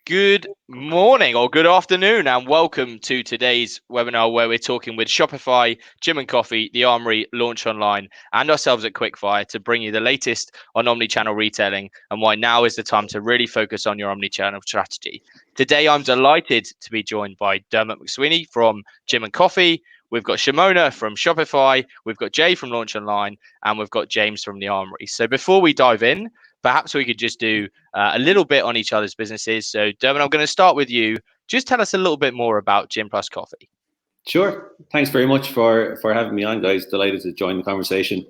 Good morning or good afternoon, and welcome to today's webinar where we're talking with Shopify, Gym+Coffee, The Armory, Launch Online, and ourselves at Quickfire to bring you the latest on omnichannel retailing and why now is the time to really focus on your omnichannel strategy. Today, I'm delighted to be joined by Dermot McSweeney from Gym+Coffee. We've got Shimona from Shopify, we've got Jay from Launch Online, and we've got James from The Armory. So before we dive in, perhaps we could just do a little bit on each other's businesses. So Dermot, I'm going to start with you. Just tell us a little bit more about Gym+Coffee. Sure. Thanks very much for having me on, guys. Delighted to join the conversation.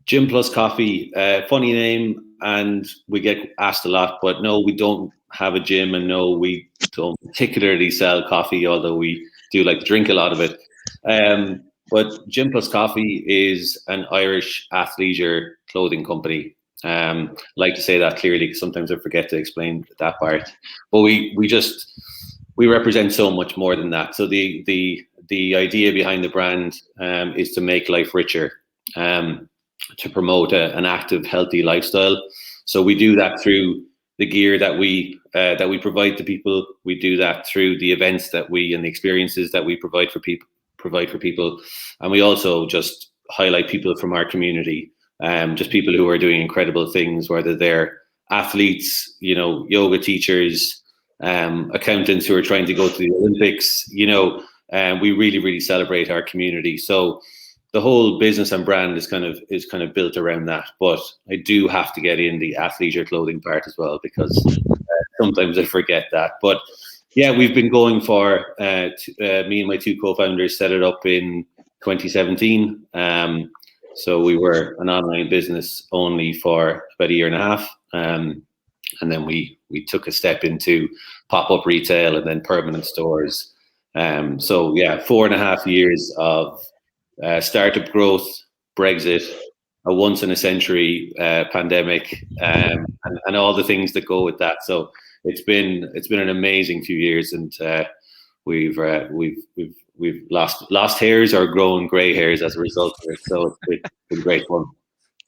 Gym+Coffee, funny name, and we get asked a lot, but no, we don't have a gym, and no, we don't particularly sell coffee, although we do like to drink a lot of it. But Gym+Coffee is an Irish athleisure clothing company. Like to say that clearly because sometimes I forget to explain that part. But we represent so much more than that. So the idea behind the brand is to make life richer, to promote an active, healthy lifestyle. So we do that through the gear that we provide to people. We do that through the events and the experiences that we provide for people, and we also just highlight people from our community. Just people who are doing incredible things, whether they're athletes, yoga teachers, accountants who are trying to go to the Olympics, we really, really celebrate our community. So the whole business and brand is kind of built around that. But I do have to get in the athleisure clothing part as well, because sometimes I forget that. But yeah, we've been going for, me and my two co-founders set it up in 2017. So we were an online business only for about a year and a half. And then we took a step into pop-up retail and then permanent stores. So yeah, 4.5 years of startup growth, Brexit, a once in a century pandemic, and all the things that go with that. So it's been an amazing few years, and we've lost hairs or grown grey hairs as a result of it. So it's been great fun.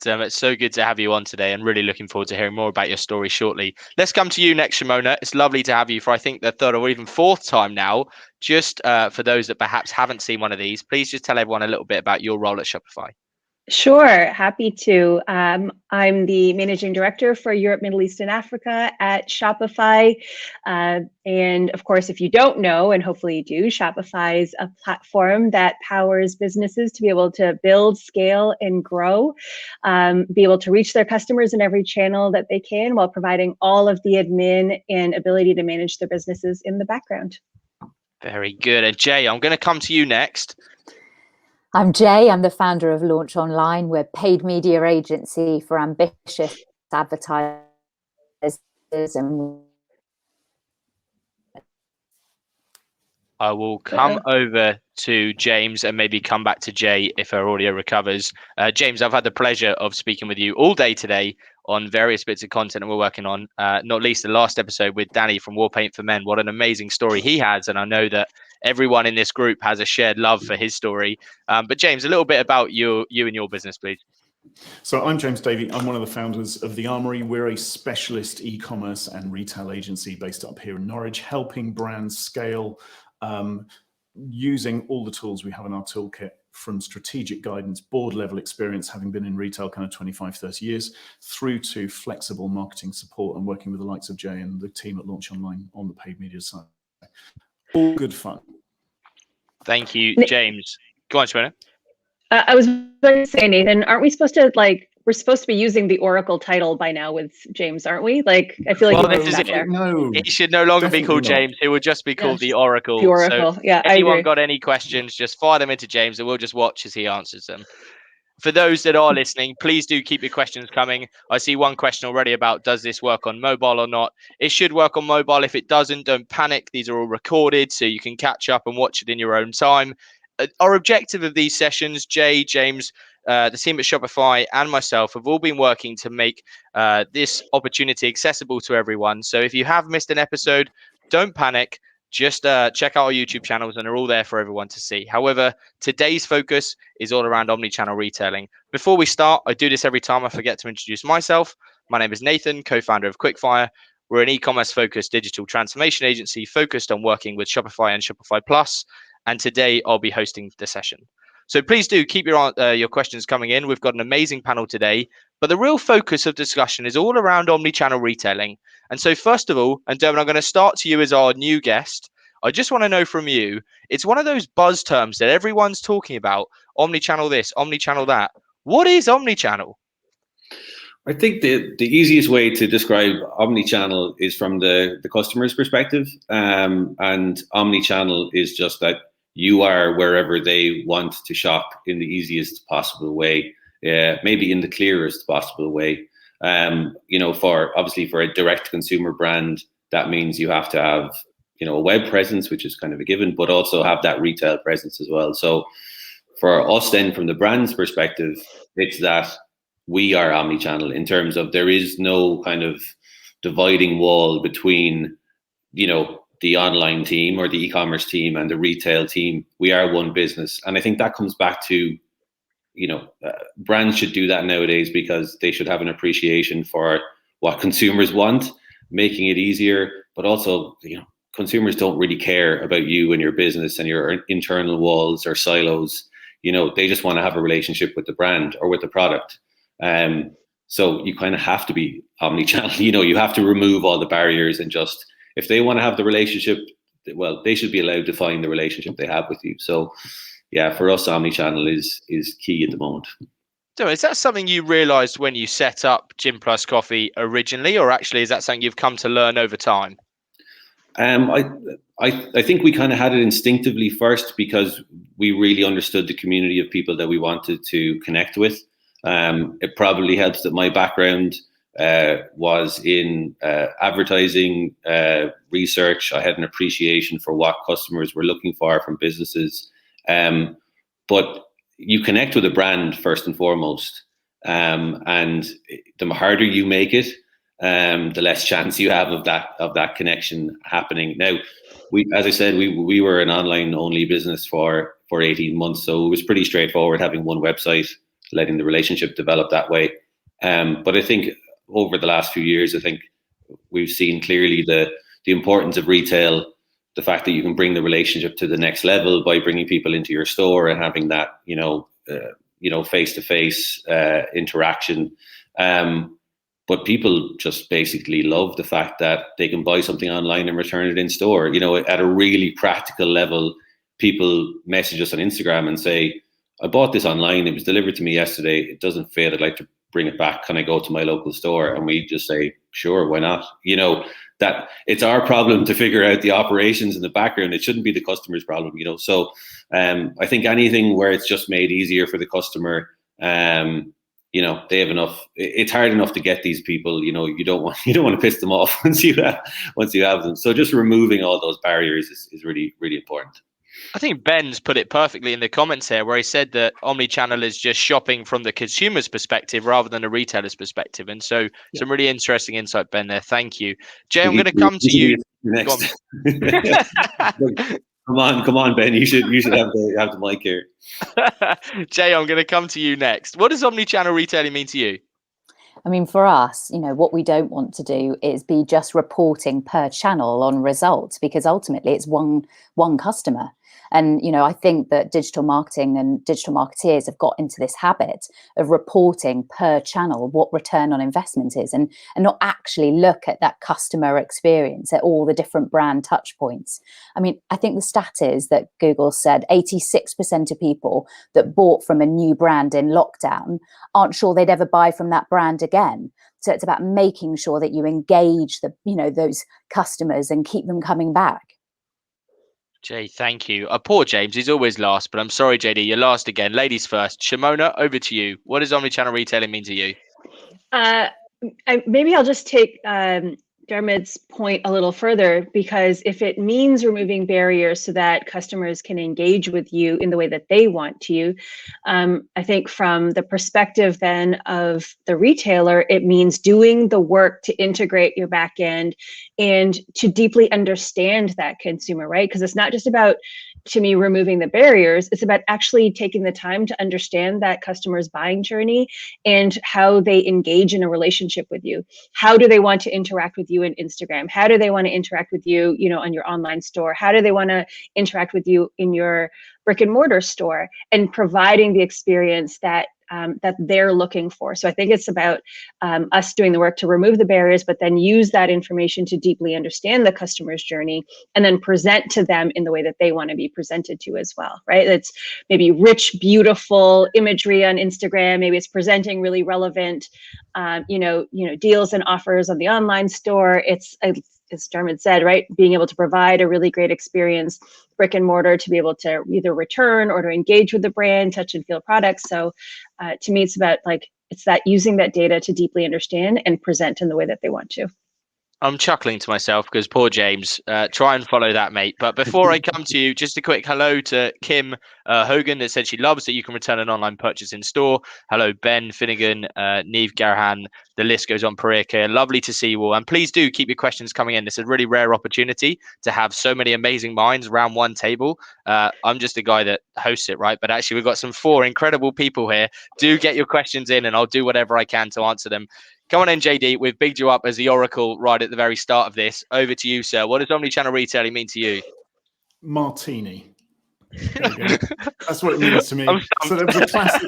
It's so good to have you on today, and really looking forward to hearing more about your story shortly. Let's come to you next, Shimona. It's lovely to have you for, I think, the third or even fourth time now. Just for those that perhaps haven't seen one of these, please just tell everyone a little bit about your role at Shopify. Sure, happy to. I'm the managing director for Europe, Middle East, and Africa at Shopify. And of course, if you don't know, and hopefully you do, Shopify is a platform that powers businesses to be able to build, scale, and grow, be able to reach their customers in every channel that they can while providing all of the admin and ability to manage their businesses in the background. Very good. And Jay, I'm going to come to you next. I'm Jay. I'm the founder of Launch Online. We're a paid media agency for ambitious advertisers. I will come over to James and maybe come back to Jay if her audio recovers. James, I've had the pleasure of speaking with you all day today on various bits of content that we're working on, not least the last episode with Danny from War Paint for Men. What an amazing story he has. And I know that everyone in this group has a shared love for his story. But James, a little bit about you and your business, please. So I'm James Davey. I'm one of the founders of The Armory. We're a specialist e-commerce and retail agency based up here in Norwich, helping brands scale using all the tools we have in our toolkit, from strategic guidance, board level experience, having been in retail kind of 25, 30 years, through to flexible marketing support and working with the likes of Jay and the team at Launch Online on the paid media side. All good fun. Thank you, James. Go on, Shimona. I was going to say, Nathan, aren't we supposed to we're supposed to be using the Oracle title by now with James, aren't we? I feel like it should no longer be called James. It would just be called the Oracle. The Oracle, so yeah. Anyone got any questions, just fire them into James and we'll just watch as he answers them. For those that are listening, please do keep your questions coming. I see one question already about, does this work on mobile or not? It should work on mobile. If it doesn't, don't panic. These are all recorded, so you can catch up and watch it in your own time. Our objective of these sessions, Jay, James, the team at Shopify and myself have all been working to make this opportunity accessible to everyone. So if you have missed an episode, don't panic. Just check out our YouTube channels and they're all there for everyone to see. However, today's focus is all around omnichannel retailing. Before we start, I do this every time I forget to introduce myself. My name is Nathan, co-founder of Quickfire. We're an e-commerce focused digital transformation agency focused on working with Shopify and Shopify Plus. And today I'll be hosting the session. So please do keep your questions coming in. We've got an amazing panel today, but the real focus of discussion is all around omnichannel retailing. And so first of all, and Dermot, I'm going to start to you as our new guest. I just want to know from you, it's one of those buzz terms that everyone's talking about, omnichannel this, omnichannel that. What is omnichannel? I think the easiest way to describe omnichannel is from the customer's perspective. And omnichannel is just that you are wherever they want to shop in the easiest possible way, maybe in the clearest possible way. For a direct consumer brand, that means you have to have, a web presence, which is kind of a given, but also have that retail presence as well. So for us then, from the brand's perspective, it's that we are omnichannel in terms of there is no kind of dividing wall between, the online team or the e-commerce team and the retail team. We are one business. And I think that comes back to, brands should do that nowadays because they should have an appreciation for what consumers want, making it easier, but also, consumers don't really care about you and your business and your internal walls or silos. They just want to have a relationship with the brand or with the product. So you kind of have to be omnichannel. You have to remove all the barriers and just, if they want to have the relationship, well, they should be allowed to find the relationship they have with you. So yeah, for us, omnichannel is key at the moment. So is that something you realized when you set up Gym+Coffee originally, or actually is that something you've come to learn over time? I think we kind of had it instinctively first because we really understood the community of people that we wanted to connect with. It probably helps that my background was in advertising research. I had an appreciation for what customers were looking for from businesses. But you connect with a brand first and foremost. And the harder you make it, the less chance you have of that connection happening. Now, as I said, we were an online only business for 18 months. So it was pretty straightforward having one website, letting the relationship develop that way. But I think over the last few years, I think we've seen clearly the importance of retail, the fact that you can bring the relationship to the next level by bringing people into your store and having that, face-to-face interaction. But people just basically love the fact that they can buy something online and return it in store. At a really practical level, people message us on Instagram and say, I bought this online. It was delivered to me yesterday. It doesn't fit. I'd like to bring it back. Can I go to my local store? And we just say, sure, why not? That it's our problem to figure out the operations in the background. It shouldn't be the customer's problem, So I think anything where it's just made easier for the customer, they have enough. It's hard enough to get these people. You don't want to piss them off once you have them. So just removing all those barriers is really, really important. I think Ben's put it perfectly in the comments here, where he said that omnichannel is just shopping from the consumer's perspective rather than a retailer's perspective. And so some really interesting insight, Ben, there. Thank you. Jay, I'm going to come to you next. Come on, Ben. You should have the mic here. Jay, I'm going to come to you next. What does omnichannel retailing mean to you? I mean, for us, what we don't want to do is be just reporting per channel on results, because ultimately it's one customer. And, I think that digital marketing and digital marketeers have got into this habit of reporting per channel what return on investment is, and not actually look at that customer experience at all the different brand touch points. I mean, I think the stat is that Google said 86% of people that bought from a new brand in lockdown aren't sure they'd ever buy from that brand again. So it's about making sure that you engage those customers and keep them coming back. Jay, thank you. Poor James, he's always last, but I'm sorry, JD, you're last again. Ladies first. Shimona, over to you. What does omnichannel retailing mean to you? Maybe I'll just take Dermot's point a little further, because if it means removing barriers so that customers can engage with you in the way that they want to, I think from the perspective then of the retailer, it means doing the work to integrate your back end and to deeply understand that consumer, right? Because it's not just about to me, removing the barriers, it's about actually taking the time to understand that customer's buying journey and how they engage in a relationship with you. How do they want to interact with you in Instagram? How do they want to interact with you, on your online store? How do they want to interact with you in your brick and mortar store, and providing the experience that they're looking for. So I think it's about us doing the work to remove the barriers, but then use that information to deeply understand the customer's journey and then present to them in the way that they want to be presented to as well, right? It's maybe rich, beautiful imagery on Instagram. Maybe it's presenting really relevant, deals and offers on the online store. It's as Dermot said, right, being able to provide a really great experience, brick and mortar, to be able to either return or to engage with the brand, touch and feel products. So to me, it's about it's that using that data to deeply understand and present in the way that they want to. I'm chuckling to myself because poor James. Try and follow that, mate. But before I come to you, just a quick hello to Kim Hogan that said she loves that you can return an online purchase in store. Hello, Ben Finnegan, Neve Garahan. The list goes on. Parika. Lovely to see you all. And please do keep your questions coming in. It's a really rare opportunity to have so many amazing minds around one table. I'm just a guy that hosts it, right? But actually, we've got some 4 incredible people here. Do get your questions in and I'll do whatever I can to answer them. Come on in, JD. We've bigged you up as the oracle right at the very start of this. Over to you, sir. What does omnichannel retailing mean to you? Martini. There we go. That's what it means to me. So there was a classic.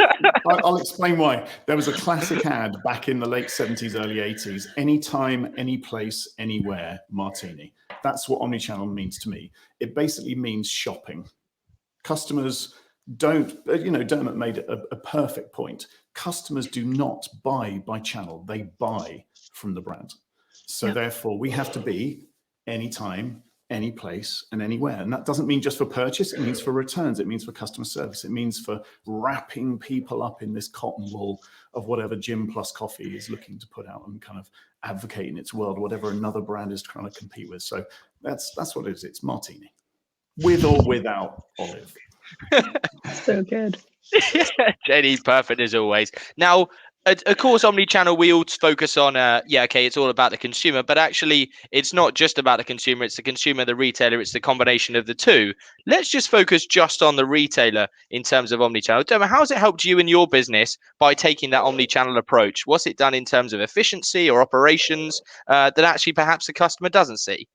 I'll explain why. There was a classic ad back in the late 70s, early 80s. Anytime, any place, anywhere, Martini. That's what omnichannel means to me. It basically means shopping. Customers don't, Dermot made a perfect point. Customers do not buy by channel. They buy from the brand. So therefore, we have to be anytime, any place, and anywhere. And that doesn't mean just for purchase. It means for returns. It means for customer service. It means for wrapping people up in this cotton wool of whatever Gym+Coffee is looking to put out and kind of advocate in its world, whatever another brand is trying to compete with. So that's what it is. It's Martini, with or without olive. So good. JD, perfect as always. Now, of course, omnichannel, we all focus on, it's all about the consumer, but actually it's not just about the consumer. It's the consumer, the retailer, it's the combination of the two. Let's just focus just on the retailer in terms of omnichannel. Dermot, how has it helped you in your business by taking that omnichannel approach? What's it done in terms of efficiency or operations that actually perhaps the customer doesn't see?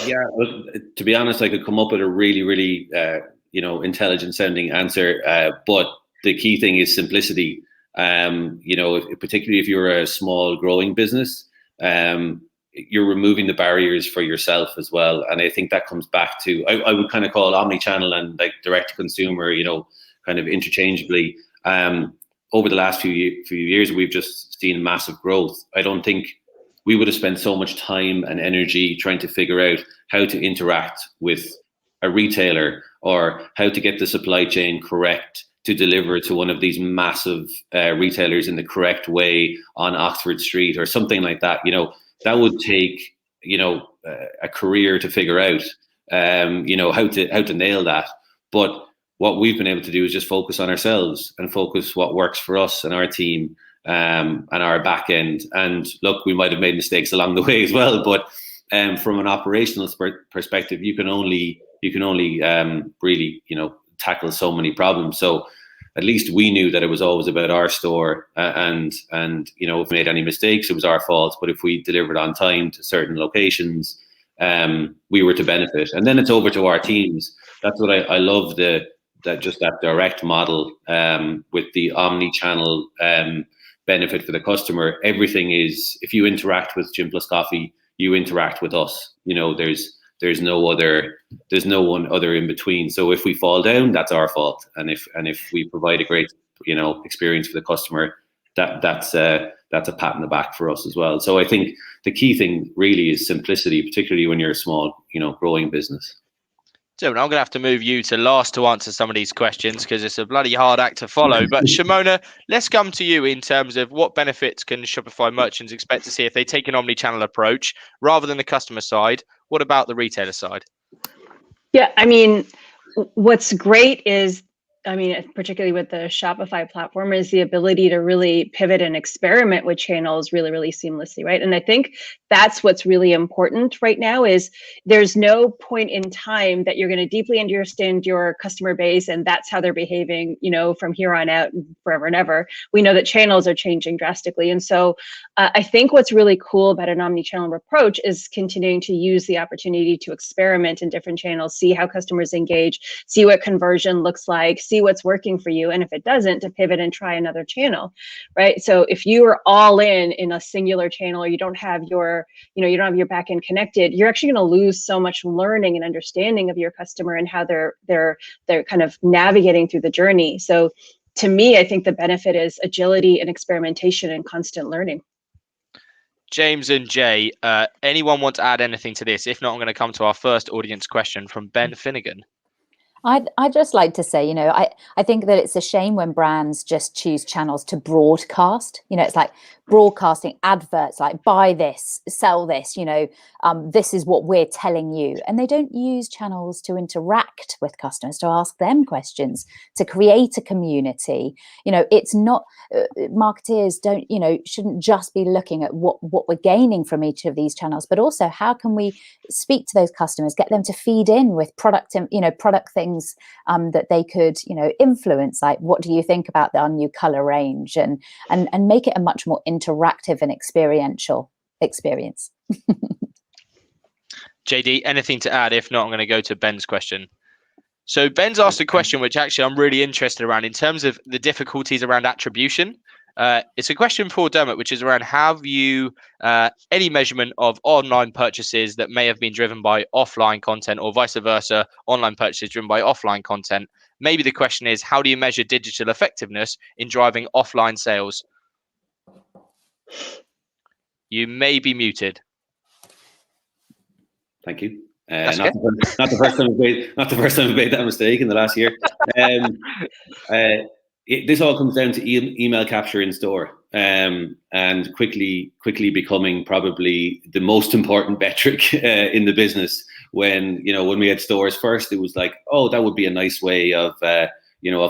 Yeah, well, to be honest, I could come up with a really, really, intelligent sounding answer. But the key thing is simplicity. Particularly if you're a small growing business, you're removing the barriers for yourself as well. And I think that comes back to, I would kind of call omnichannel and direct to consumer, kind of interchangeably. Over the last few years, we've just seen massive growth. I don't think we would have spent so much time and energy trying to figure out how to interact with a retailer or how to get the supply chain correct to deliver to one of these massive retailers in the correct way on Oxford Street or something like that. That would take, a career to figure out, how to nail that. But what we've been able to do is just focus on ourselves and focus what works for us and our team and our back end. And look, we might have made mistakes along the way as well, but from an operational perspective, you can only really, tackle so many problems. So at least we knew that it was always about our store, and if we made any mistakes, it was our fault. But if we delivered on time to certain locations, we were to benefit. And then it's over to our teams. That's what I love, that direct model with the omni-channel benefit for the customer. Everything is, if you interact with Gym+Coffee, you interact with us. There's no one other in between. So if we fall down, that's our fault. And if we provide a great, experience for the customer, that's a pat on the back for us as well. So I think the key thing really is simplicity, particularly when you're a small, growing business. So I'm going to have to move you to last to answer some of these questions because it's a bloody hard act to follow. But Shimona, let's come to you in terms of what benefits can Shopify merchants expect to see if they take an omni-channel approach rather than the customer side. What about the retailer side? Yeah, I mean, what's great is I mean, particularly with the Shopify platform, is the ability to really pivot and experiment with channels really, really seamlessly, right? And I think that's what's really important right now is there's no point in time that you're going to deeply understand your customer base and that's how they're behaving, from here on out and forever and ever. We know that channels are changing drastically. And so I think what's really cool about an omnichannel approach is continuing to use the opportunity to experiment in different channels, see how customers engage, see what conversion looks like, see what's working for you, and if it doesn't, to pivot and try another channel, right? So if you are all in a singular channel, or you don't have your back end connected, you're actually going to lose so much learning and understanding of your customer and how they're kind of navigating through the journey. So to me, I think the benefit is agility and experimentation and constant learning. James and Jay, anyone want to add anything to this? If not, I'm going to come to our first audience question from Ben Finnegan. I'd just like to say, I think that it's a shame when brands just choose channels to broadcast. It's like broadcasting adverts, like buy this, sell this, this is what we're telling you. And they don't use channels to interact with customers, to ask them questions, to create a community. It's not, marketeers shouldn't just be looking at what we're gaining from each of these channels, but also how can we speak to those customers, get them to feed in with product things that they could influence, like what do you think about our new color range, and make it a much more interactive and experiential experience. JD, anything to add? If not, I'm going to go to Ben's question. So Ben's asked a question which actually I'm really interested around in terms of the difficulties around attribution. It's a question for Dermot, which is around, have you any measurement of online purchases that may have been driven by offline content, or vice versa, online purchases driven by offline content? Maybe the question is, how do you measure digital effectiveness in driving offline sales? You may be muted. Thank you. That's not the first time I've made that mistake in the last year. This all comes down to email capture in store, and quickly becoming probably the most important metric in the business. When we had stores first, it was like, oh, that would be a nice way of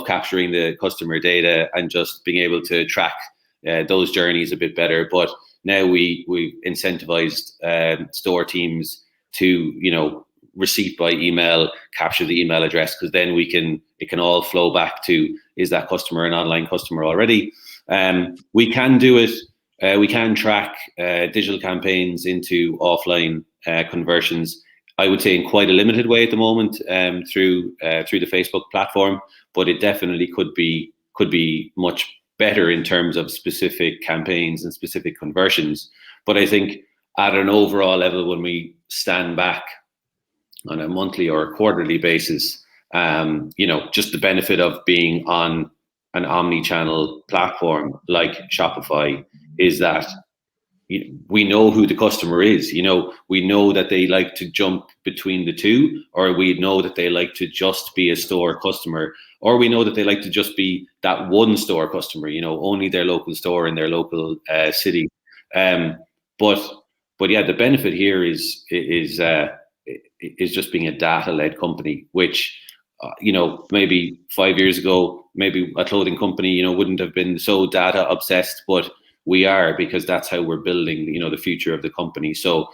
capturing the customer data and just being able to track those journeys a bit better. But now we've incentivized store teams to receipt by email, capture the email address, because then it can all flow back to, is that customer an online customer already? We can do it. We can track digital campaigns into offline conversions, I would say in quite a limited way at the moment, through the Facebook platform, but it definitely could be much better in terms of specific campaigns and specific conversions. But I think at an overall level, when we stand back on a monthly or a quarterly basis, just the benefit of being on an omni-channel platform like Shopify is that we know who the customer is. We know that they like to jump between the two, or we know that they like to just be a store customer, or we know that they like to just be that one store customer, only their local store in their local city. But yeah, the benefit here is just being a data-led company, which maybe 5 years ago, maybe a clothing company wouldn't have been so data obsessed, but we are, because that's how we're building the future of the company. So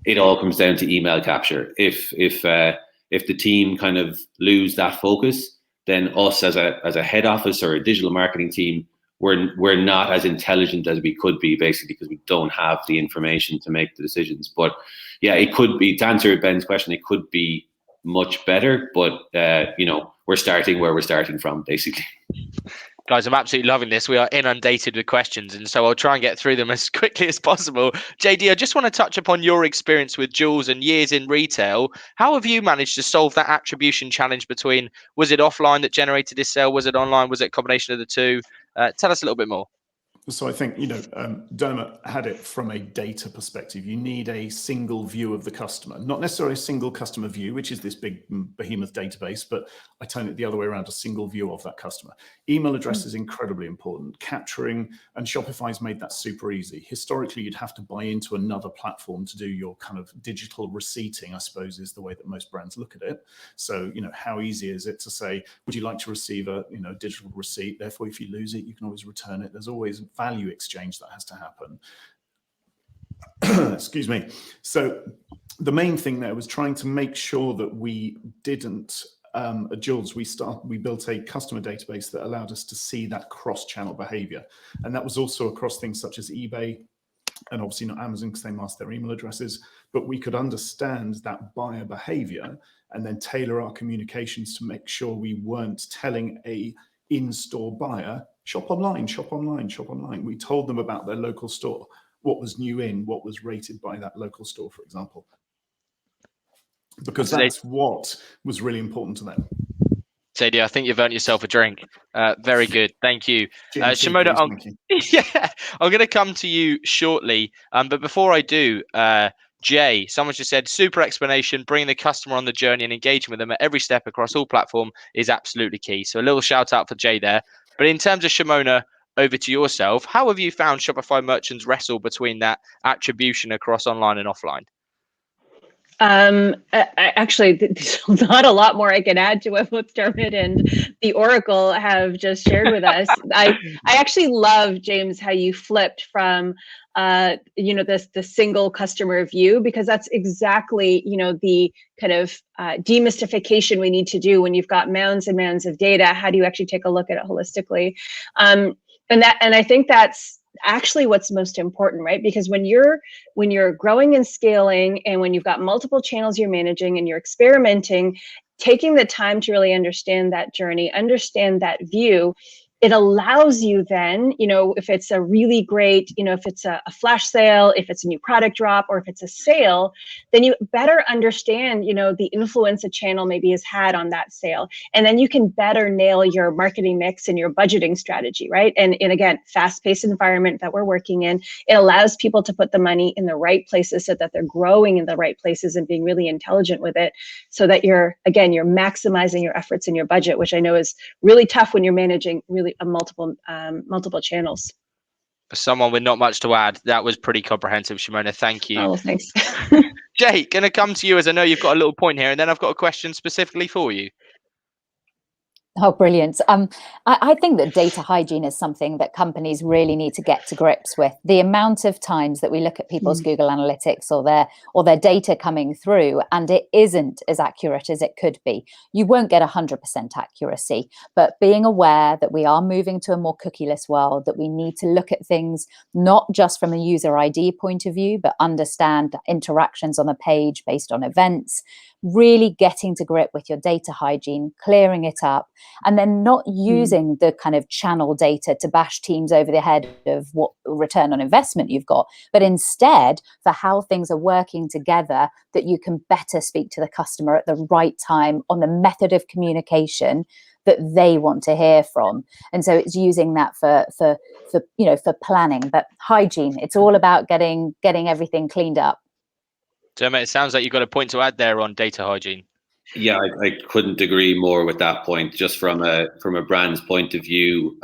it all comes down to email capture. If the team kind of lose that focus, then us as a head office or a digital marketing team, we're not as intelligent as we could be, basically, because we don't have the information to make the decisions. But yeah, it could be, to answer Ben's question, it could be much better, but we're starting where we're starting from, basically. Guys, I'm absolutely loving this. We are inundated with questions, and so I'll try and get through them as quickly as possible. JD, I just want to touch upon your experience with Jules and years in retail. How have you managed to solve that attribution challenge between, was it offline that generated this sale? Was it online? Was it a combination of the two? Tell us a little bit more. So I think, Dermot had it from a data perspective. You need a single view of the customer, not necessarily a single customer view, which is this big behemoth database, but I turn it the other way around, a single view of that customer. Email address is incredibly important. Capturing, and Shopify's made that super easy. Historically, you'd have to buy into another platform to do your kind of digital receipting, I suppose, is the way that most brands look at it. So, how easy is it to say, would you like to receive a digital receipt? Therefore, if you lose it, you can always return it. There's always value exchange that has to happen. Excuse me. So the main thing there was trying to make sure that we didn't, at Jules, we built a customer database that allowed us to see that cross-channel behavior. And that was also across things such as eBay, and obviously not Amazon because they mask their email addresses, but we could understand that buyer behavior and then tailor our communications to make sure we weren't telling a in-store buyer, shop online, shop online, shop online. We told them about their local store, what was new in, what was rated by that local store, for example. Because that's what was really important to them. Sadie, I think you've earned yourself a drink. Very good. Thank you. Shimona, yeah, I'm going to come to you shortly. But before I do, Jay, someone just said, super explanation, bringing the customer on the journey and engaging with them at every step across all platform is absolutely key. So a little shout out for Jay there. But in terms of Shimona, over to yourself. How have you found Shopify merchants wrestle between that attribution across online and offline? Actually, there's not a lot more I can add to what both Dermot and the Oracle have just shared with us. I actually love, James, how you flipped from the single customer view, because that's exactly the kind of demystification we need to do when you've got mounds and mounds of data. How do you actually take a look at it holistically? And I think that's actually what's most important, right? Because when you're growing and scaling, and when you've got multiple channels you're managing and you're experimenting, taking the time to really understand that journey, understand that view, it allows you then, if it's a really great, if it's a flash sale, if it's a new product drop, or if it's a sale, then you better understand, the influence a channel maybe has had on that sale. And then you can better nail your marketing mix and your budgeting strategy, right? And again, fast-paced environment that we're working in, it allows people to put the money in the right places so that they're growing in the right places and being really intelligent with it, so that you're maximizing your efforts and your budget, which I know is really tough when you're managing really multiple channels. For someone with not much to add, that was pretty comprehensive, Shimona. Thank you. Oh, thanks. Jay, going to come to you, as I know you've got a little point here, and then I've got a question specifically for you. Oh, brilliant. I think that data hygiene is something that companies really need to get to grips with. The amount of times that we look at people's Google Analytics or their data coming through, and it isn't as accurate as it could be. You won't get 100% accuracy, but being aware that we are moving to a more cookieless world, that we need to look at things not just from a user ID point of view, but understand interactions on a page based on events, really getting to grip with your data hygiene, clearing it up, and then not using the kind of channel data to bash teams over the head of what return on investment you've got, but instead for how things are working together, that you can better speak to the customer at the right time on the method of communication that they want to hear from. And so it's using that for planning, but hygiene, it's all about getting everything cleaned up. Dermot, it sounds like you've got a point to add there on data hygiene. Yeah, I couldn't agree more with that point. Just from a brand's point of view,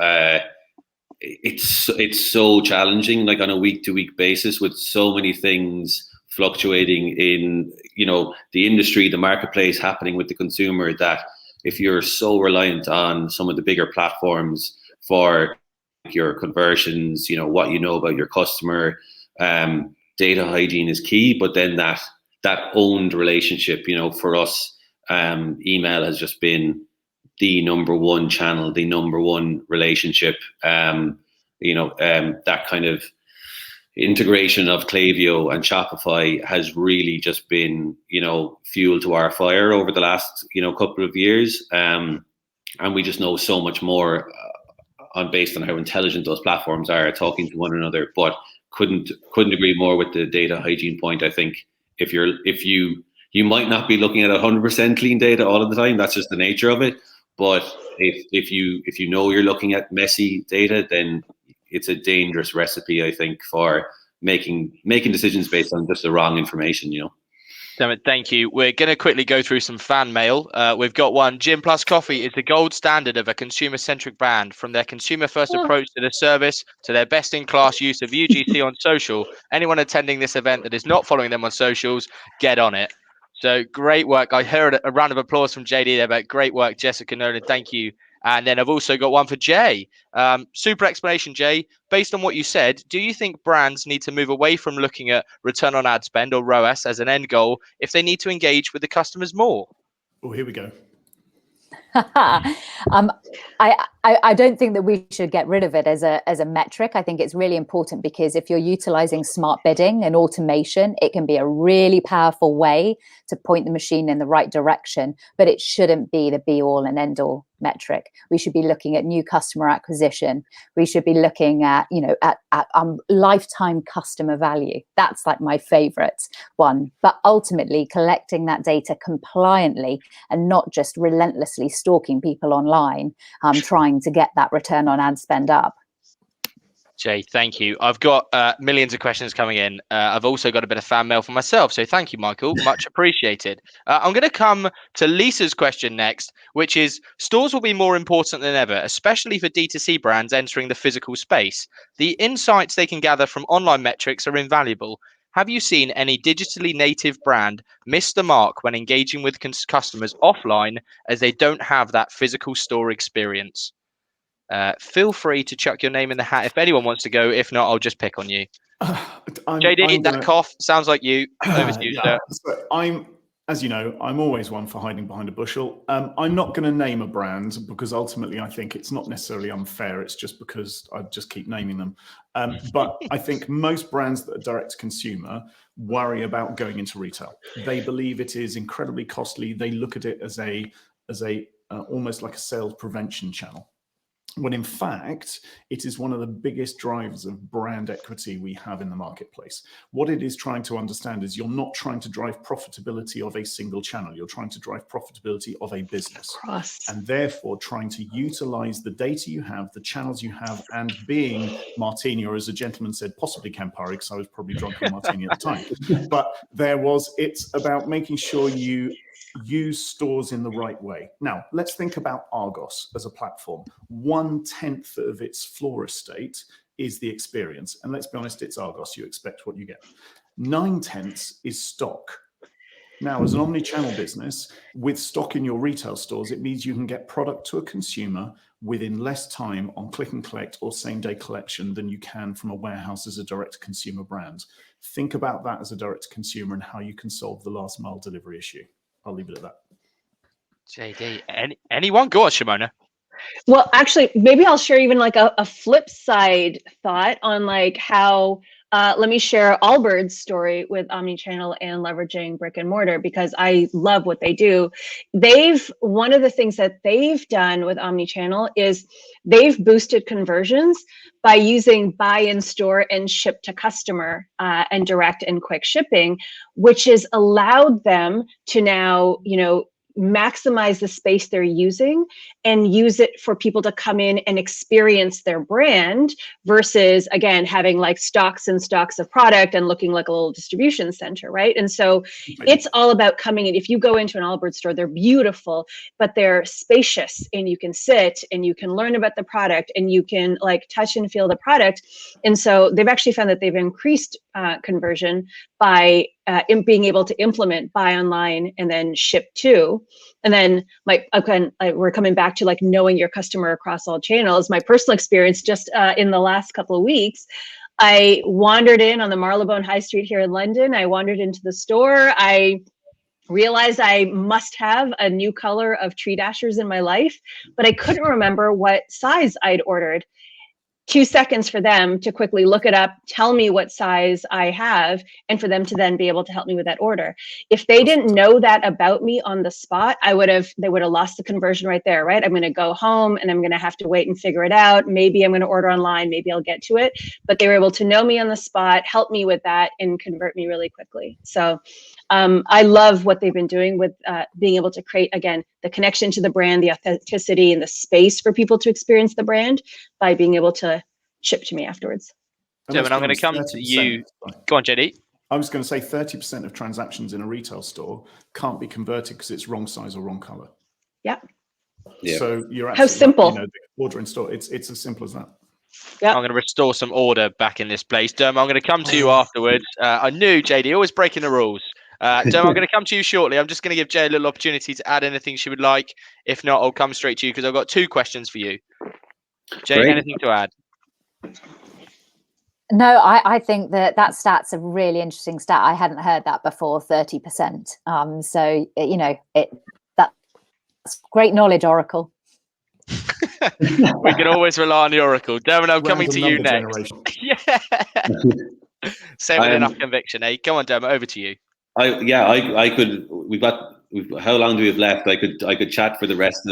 it's so challenging, like on a week-to-week basis, with so many things fluctuating in the industry, the marketplace, happening with the consumer, that if you're so reliant on some of the bigger platforms for your conversions, what you know about your customer, data hygiene is key. But then that owned relationship, for us, email has just been the number one channel, the number one relationship. That kind of integration of Klaviyo and Shopify has really just been, fuel to our fire over the last, couple of years. And we just know so much more based on how intelligent those platforms are talking to one another. But couldn't agree more with the data hygiene point. I think if you might not be looking at 100% clean data all of the time, that's just the nature of it. But if you know you're looking at messy data, then it's a dangerous recipe, I think, for making decisions based on just the wrong information, you know. Damn it, thank you. We're going to quickly go through some fan mail. We've got one. Gym+Coffee is the gold standard of a consumer-centric brand. From their consumer-first approach to the service to their best-in-class use of UGC on social. Anyone attending this event that is not following them on socials, get on it. So great work. I heard a round of applause from JD there, but great work, Jessica Nolan. Thank you. And then I've also got one for Jay. Super explanation, Jay. Based on what you said, do you think brands need to move away from looking at return on ad spend or ROAS as an end goal if they need to engage with the customers more? Oh, here we go. I don't think that we should get rid of it as a metric. I think it's really important because if you're utilizing smart bidding and automation, it can be a really powerful way to point the machine in the right direction, but it shouldn't be the be all and end all metric. We should be looking at new customer acquisition. We should be looking at, at lifetime customer value. That's like my favorite one. But ultimately collecting that data compliantly and not just relentlessly stalking people online, trying to get that return on ad spend up. Jay, thank you. I've got millions of questions coming in. I've also got a bit of fan mail for myself. So thank you, Michael. Much appreciated. I'm going to come to Lisa's question next, which is stores will be more important than ever, especially for D2C brands entering the physical space. The insights they can gather from online metrics are invaluable. Have you seen any digitally native brand miss the mark when engaging with customers offline as they don't have that physical store experience? Feel free to chuck your name in the hat if anyone wants to go. If not, I'll just pick on you. JD, that cough sounds like you. Over to you, sir. So as you know, I'm always one for hiding behind a bushel. I'm not going to name a brand because ultimately I think it's not necessarily unfair. It's just because I just keep naming them. But I think most brands that are direct to consumer worry about going into retail. They believe it is incredibly costly. They look at it as a almost like a sales prevention channel, when in fact, it is one of the biggest drivers of brand equity we have in the marketplace. What it is trying to understand is you're not trying to drive profitability of a single channel. You're trying to drive profitability of a business. And therefore trying to utilize the data you have, the channels you have, and being Martini, or as a gentleman said, possibly Campari, because I was probably drunk on Martini at the time. But it's about making sure you use stores in the right way. Now, let's think about Argos as a platform. 1/10 of its floor estate is the experience. And let's be honest, it's Argos. You expect what you get. 9/10 is stock. Now, as an omni-channel business, with stock in your retail stores, it means you can get product to a consumer within less time on click and collect or same-day collection than you can from a warehouse as a direct-to-consumer brand. Think about that as a direct-to-consumer and how you can solve the last-mile delivery issue. I'll leave it at that. JD, anyone? Go on, Shimona. Well, actually, maybe I'll share even like a flip side thought on like how, let me share Allbirds' story with Omnichannel and leveraging brick and mortar, because I love what they do. One of the things that they've done with Omnichannel is they've boosted conversions by using buy in store and ship to customer and direct and quick shipping, which has allowed them to now, maximize the space they're using and use it for people to come in and experience their brand versus, again, having like stocks and stocks of product and looking like a little distribution center, right? And so it's all about coming in. If you go into an Allbirds store, they're beautiful, but they're spacious and you can sit and you can learn about the product and you can like touch and feel the product. And so they've actually found that they've increased conversion by being able to implement buy online and then ship to. And then we're coming back to like knowing your customer across all channels. My personal experience just in the last couple of weeks, I wandered in on the Marylebone High Street here in London. I wandered into the store. I realized I must have a new color of tree dashers in my life, but I couldn't remember what size I'd ordered. 2 seconds for them to quickly look it up, tell me what size I have, and for them to then be able to help me with that order. If they didn't know that about me on the spot, they would have lost the conversion right there, right? I'm going to go home and I'm going to have to wait and figure it out. Maybe I'm going to order online, maybe I'll get to it. But they were able to know me on the spot, help me with that, and convert me really quickly. So I love what they've been doing with being able to create, again, the connection to the brand, the authenticity, and the space for people to experience the brand by being able to shipped to me afterwards. Dermot, I'm going to come to you. Go on, JD. I was going to say 30% of transactions in a retail store can't be converted because it's wrong size or wrong color. Yeah. So you're absolutely how simple. right. The order in store, it's as simple as that. Yep. I'm going to restore some order back in this place. Dermot, I'm going to come to you afterwards. I knew JD always breaking the rules. Dermot, I'm going to come to you shortly. I'm just going to give Jay a little opportunity to add anything she would like. If not, I'll come straight to you because I've got 2 questions for you. Jay, Great. anything to add? No, I think that stat's a really interesting stat. I hadn't heard that before, 30%. So, that's great knowledge, Oracle. We can always rely on the Oracle. Dermot, I'm coming to you next. Yeah. Say with enough conviction, eh? Come on, Dermot, over to you. I could. How long do we have left? I could chat for the rest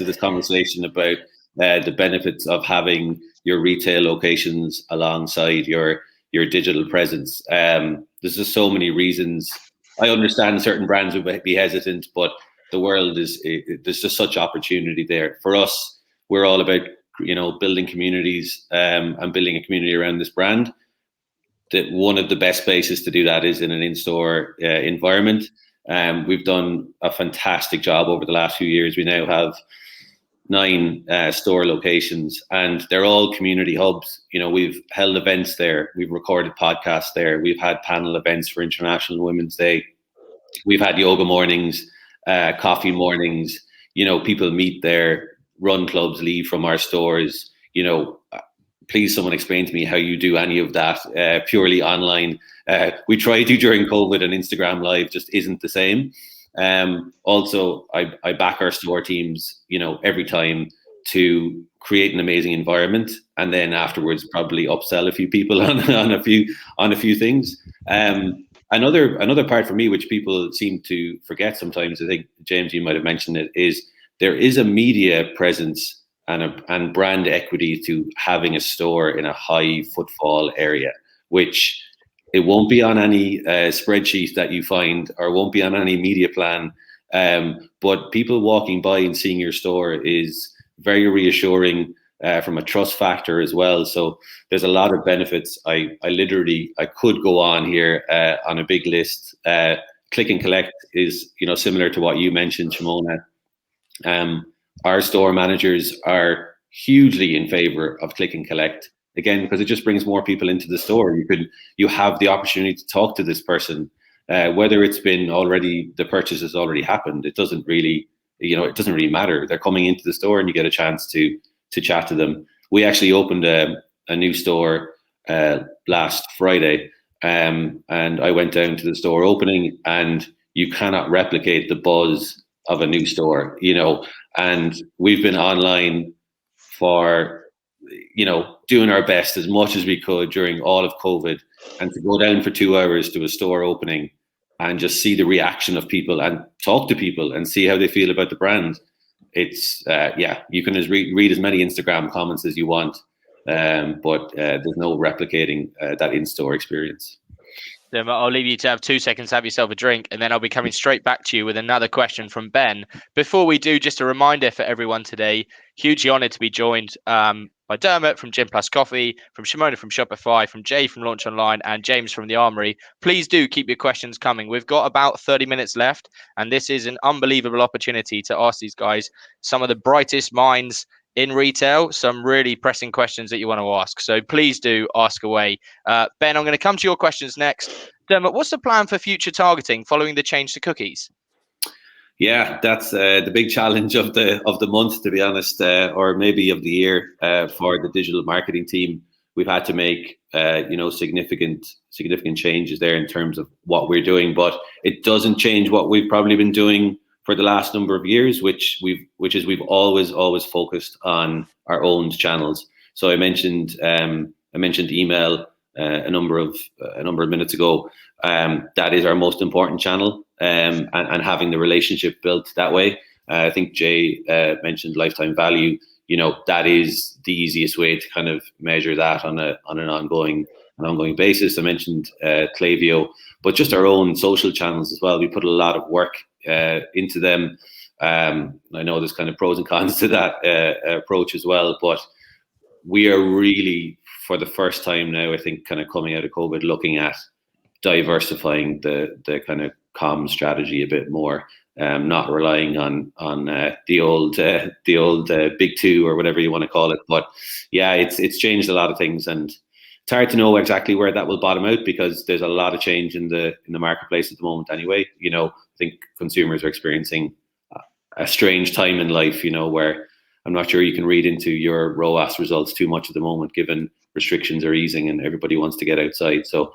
of this conversation about the benefits of having your retail locations alongside your digital presence. There's just so many reasons. I understand certain brands would be hesitant, but the world there's just such opportunity there. For us, we're all about building communities and building a community around this brand. That one of the best places to do that is in an in-store environment. We've done a fantastic job over the last few years. We now have 9 store locations, and they're all community hubs. We've held events there. We've recorded podcasts there. We've had panel events for International Women's Day. We've had yoga mornings, coffee mornings. People meet there, run clubs, leave from our stores. Please, someone explain to me how you do any of that purely online. We tried to during COVID, and Instagram Live just isn't the same. Also, I back our store teams, every time to create an amazing environment, and then afterwards probably upsell a few people on a few things. Another part for me, which people seem to forget sometimes, I think James, you might have mentioned it, is there is a media presence and brand equity to having a store in a high footfall area, which it won't be on any spreadsheet that you find, or won't be on any media plan. But people walking by and seeing your store is very reassuring from a trust factor as well. So there's a lot of benefits. I could go on here on a big list. Click and collect is similar to what you mentioned, Shimona. Our store managers are hugely in favor of click and collect, again, because it just brings more people into the store. You have the opportunity to talk to this person, whether it's been already, the purchase has already happened. It doesn't really matter. They're coming into the store and you get a chance to chat to them. We actually opened a new store last Friday, and I went down to the store opening, and you cannot replicate the buzz of a new store, and we've been online for, doing our best as much as we could during all of COVID, and to go down for 2 hours to a store opening and just see the reaction of people and talk to people and see how they feel about the brand. It's, you can read as many Instagram comments as you want, but there's no replicating that in-store experience. I'll leave you to have 2 seconds to have yourself a drink, and then I'll be coming straight back to you with another question from Ben. Before we do, just a reminder for everyone today, hugely honoured to be joined by Dermot from Gym+Coffee, from Shimona from Shopify, from Jay from Launch Online, and James from The Armory. Please do keep your questions coming. We've got about 30 minutes left, and this is an unbelievable opportunity to ask these guys some of the brightest minds in retail, some really pressing questions that you want to ask. So please do ask away. Ben, I'm going to come to your questions next. Dermot, what's the plan for future targeting following the change to cookies? Yeah, that's the big challenge of the month, to be honest, or maybe of the year for the digital marketing team. We've had to make significant changes there in terms of what we're doing, but it doesn't change what we've probably been doing for the last number of years, which is we've always focused on our own channels. So I mentioned email a number of minutes ago. That is our most important channel, and having the relationship built that way. I think Jay mentioned lifetime value. That is the easiest way to kind of measure that on an ongoing basis. I mentioned Klaviyo, but just our own social channels as well. We put a lot of work into them. I know there's kind of pros and cons to that approach as well, but we are really, for the first time now, I think, kind of coming out of COVID, looking at diversifying the kind of comm strategy a bit more, not relying on the old big two or whatever you want to call it. But yeah, it's changed a lot of things, and it's hard to know exactly where that will bottom out, because there's a lot of change in the marketplace at the moment. Anyway, I think consumers are experiencing a strange time in life, where I'm not sure you can read into your ROAS results too much at the moment, given restrictions are easing and everybody wants to get outside. So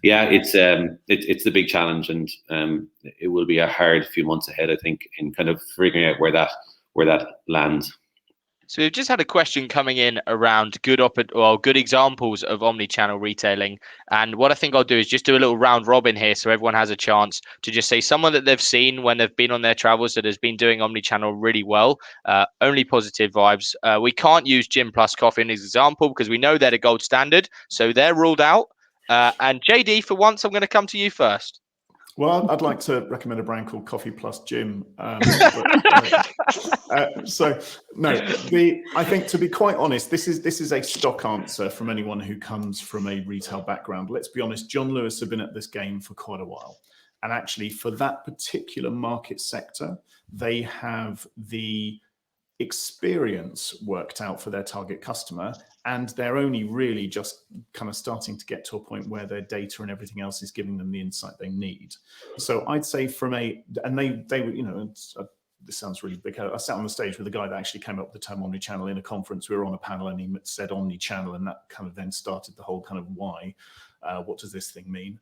yeah, it's the big challenge, and it will be a hard few months ahead, I think, in kind of figuring out where that lands. So we've just had a question coming in around good examples of omni-channel retailing. And what I think I'll do is just do a little round robin here, so everyone has a chance to just say someone that they've seen when they've been on their travels that has been doing omni-channel really well. Only positive vibes. We can't use Gym+Coffee as an example because we know they're the gold standard, so they're ruled out. And JD, for once, I'm going to come to you first. Well, I'd like to recommend a brand called Coffee Plus Gym. I think, to be quite honest, this is a stock answer from anyone who comes from a retail background. Let's be honest, John Lewis have been at this game for quite a while. And actually, for that particular market sector, they have the experience worked out for their target customer, and they're only really just kind of starting to get to a point where their data and everything else is giving them the insight they need. So I'd say this sounds really big. I sat on the stage with a guy that actually came up with the term omnichannel in a conference. We were on a panel and he said omnichannel, and that kind of then started the whole kind of why. What does this thing mean?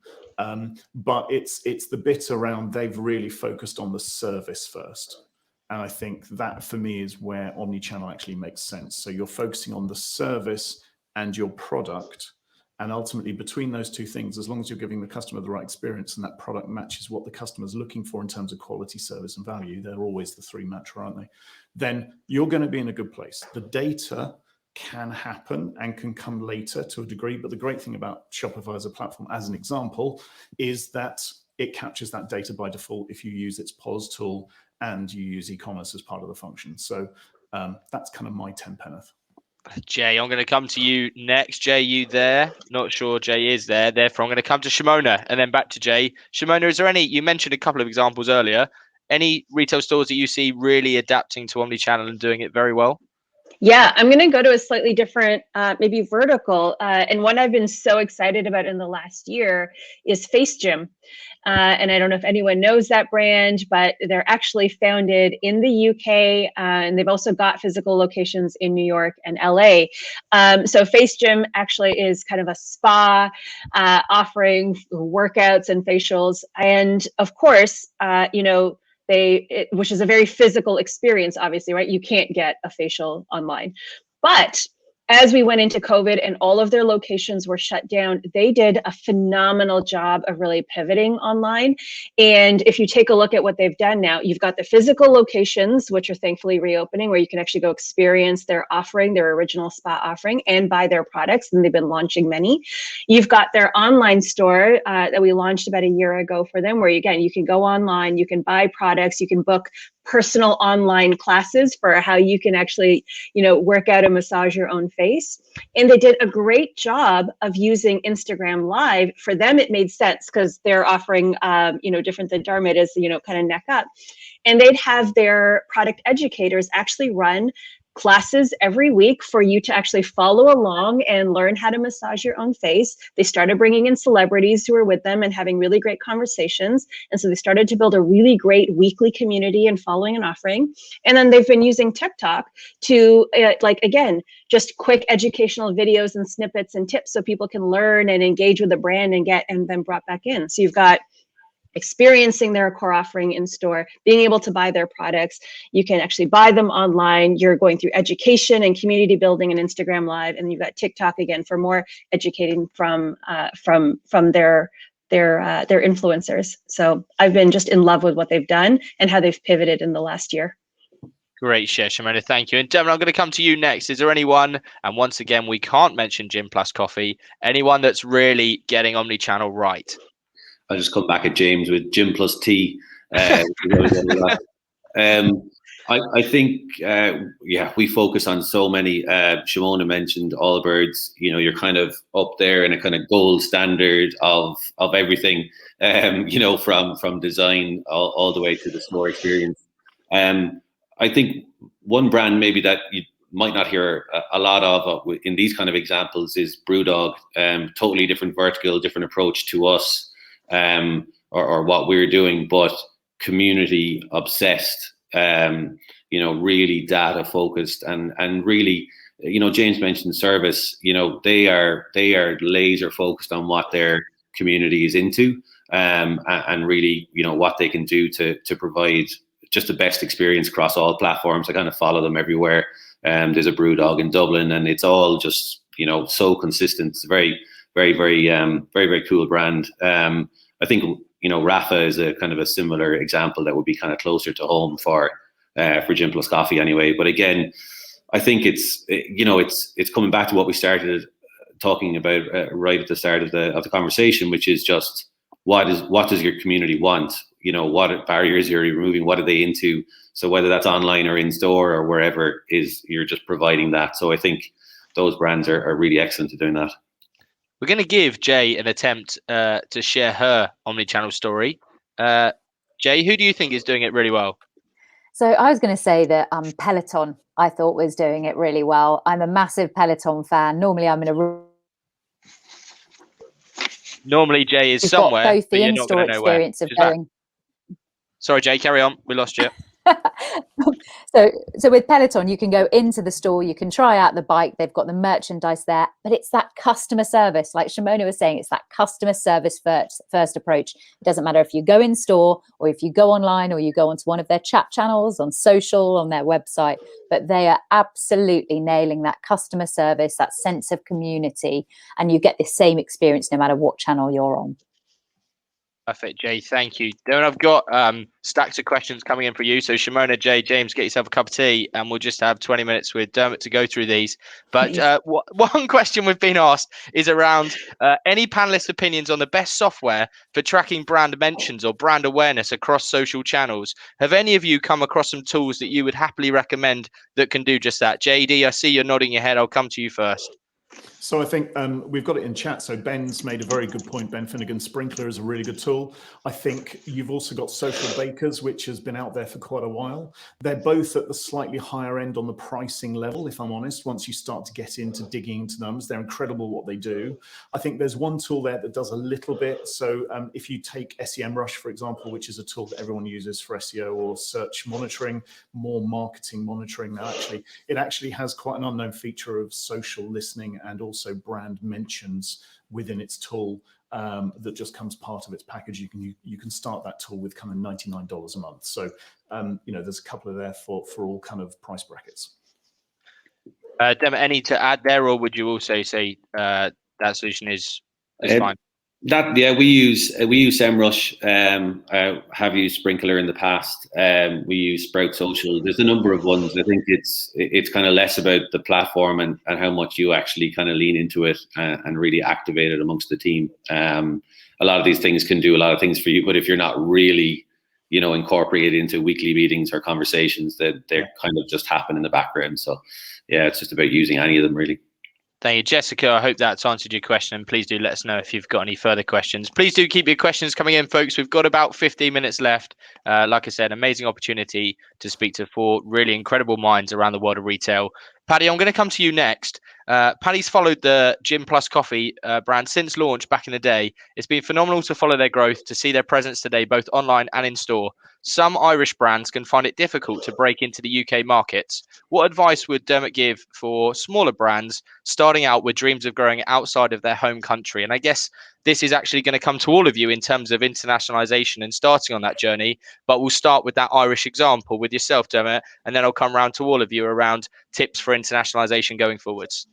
But it's the bit around they've really focused on the service first. And I think that, for me, is where omnichannel actually makes sense. So you're focusing on the service and your product. And ultimately, between those two things, as long as you're giving the customer the right experience and that product matches what the customer's looking for in terms of quality, service, and value, they're always the three match, aren't they? Then you're going to be in a good place. The data can happen and can come later to a degree. But the great thing about Shopify as a platform, as an example, is that it captures that data by default if you use its POS tool and you use e-commerce as part of the function. So that's kind of my 10 penneth. Jay, I'm going to come to you next. Jay, you there? Not sure Jay is there. Therefore, I'm going to come to Shimona and then back to Jay. Shimona, is there any, you mentioned a couple of examples earlier, any retail stores that you see really adapting to omnichannel and doing it very well? Yeah, I'm going to go to a slightly different, maybe vertical. And one I've been so excited about in the last year is Face Gym. And I don't know if anyone knows that brand, but they're actually founded in the UK, and they've also got physical locations in New York and LA. So Face Gym actually is kind of a spa offering workouts and facials. And of course, which is a very physical experience, obviously, right? You can't get a facial online. But as we went into COVID and all of their locations were shut down, they did a phenomenal job of really pivoting online. And if you take a look at what they've done now, you've got the physical locations, which are thankfully reopening, where you can actually go experience their offering, their original spa offering, and buy their products. And they've been launching many. You've got their online store that we launched about a year ago for them, where again, you can go online, you can buy products, you can book personal online classes for how you can actually, work out and massage your own face. And they did a great job of using Instagram Live. For them, it made sense because they're offering, different than Darmid is, kind of neck up. And they'd have their product educators actually run classes every week for you to actually follow along and learn how to massage your own face. They started bringing in celebrities who were with them and having really great conversations. And so they started to build a really great weekly community and following and offering. And then they've been using TikTok to, just quick educational videos and snippets and tips so people can learn and engage with the brand and then brought back in. So you've got experiencing their core offering in store, being able to buy their products. You can actually buy them online. You're going through education and community building and Instagram Live, and you've got TikTok again for more educating from their influencers. So I've been just in love with what they've done and how they've pivoted in the last year. Great share, Shimona. Thank you. And Devin, I'm going to come to you next. Is there anyone, and once again, we can't mention Gym+Coffee, anyone that's really getting omnichannel right? I'll just come back at James with Gym plus T. I think, we focus on so many. Shimona mentioned Allbirds. You're kind of up there in a kind of gold standard of everything. From design all the way to the store experience. I think one brand maybe that you might not hear a lot of in these kind of examples is Brewdog. Totally different vertical, different approach to us, or what we're doing, but community obsessed. Really data focused and really, James mentioned service. They are laser focused on what their community is into, and really, what they can do to provide just the best experience across all platforms. I kind of follow them everywhere. There's a Brewdog in Dublin, and it's all just so consistent. It's a very, very, very, very, very cool brand. I think Rafa is a kind of a similar example that would be kind of closer to home for Gym+Coffee anyway. But again, I think it's coming back to what we started talking about right at the start of the conversation, which is just what does your community want? What barriers you're removing, what are they into? So whether that's online or in store or wherever, you're just providing that. So I think those brands are really excellent at doing that. We're going to give Jay an attempt to share her omnichannel story. Jay, who do you think is doing it really well? So I was going to say that Peloton, I thought, was doing it really well. I'm a massive Peloton fan. Normally I'm in a Normally Jay is You've somewhere, got both but the you're not going in-store to know where. experience of going. Sorry, Jay, carry on. We lost you. So with Peloton, you can go into the store, you can try out the bike, they've got the merchandise there, but it's that customer service. Like Shimona was saying, it's that customer service first approach. It doesn't matter if you go in store or if you go online or you go onto one of their chat channels on social, on their website, but they are absolutely nailing that customer service, that sense of community, and you get the same experience no matter what channel you're on. Perfect, Jay. Thank you. Then I've got stacks of questions coming in for you. So Shimona, Jay, James, get yourself a cup of tea, and we'll just have 20 minutes with Dermot to go through these. But one question we've been asked is around any panelists' opinions on the best software for tracking brand mentions or brand awareness across social channels. Have any of you come across some tools that you would happily recommend that can do just that? JD, I see you're nodding your head. I'll come to you first. So I think we've got it in chat. So Ben's made a very good point. Ben Finnegan, Sprinkler is a really good tool. I think you've also got Social Bakers, which has been out there for quite a while. They're both at the slightly higher end on the pricing level, if I'm honest. Once you start to get into digging into numbers, they're incredible what they do. I think there's one tool there that does a little bit. So if you take SEMrush, for example, which is a tool that everyone uses for SEO or search monitoring, more marketing monitoring now, it actually has quite an unknown feature of social listening and also brand mentions within its tool that just comes part of its package. You can start that tool with kind of $99 a month. So there's a couple of there for all kind of price brackets. Dermot, any to add there, or would you also say that solution is fine? We use SEMrush. I have used Sprinkler in the past. We use Sprout Social. There's a number of ones. I think it's kind of less about the platform and how much you actually kind of lean into it and really activate it amongst the team. A lot of these things can do a lot of things for you, but if you're not really, incorporated into weekly meetings or conversations, that they kind of just happen in the background. So yeah, it's just about using any of them really. Thank you, Jessica. I hope that's answered your question. Please do let us know if you've got any further questions. Please do keep your questions coming in, folks. We've got about 15 minutes left. Like I said, amazing opportunity to speak to 4 really incredible minds around the world of retail. Paddy, I'm going to come to you next. Paddy's followed the Gym+Coffee brand since launch back in the day. It's been phenomenal to follow their growth, to see their presence today, both online and in store. Some Irish brands can find it difficult to break into the UK markets. What advice would Dermot give for smaller brands starting out with dreams of growing outside of their home country? And I guess this is actually going to come to all of you in terms of internationalization and starting on that journey. But we'll start with that Irish example with yourself, Dermot, and then I'll come around to all of you around tips for internationalization going forwards.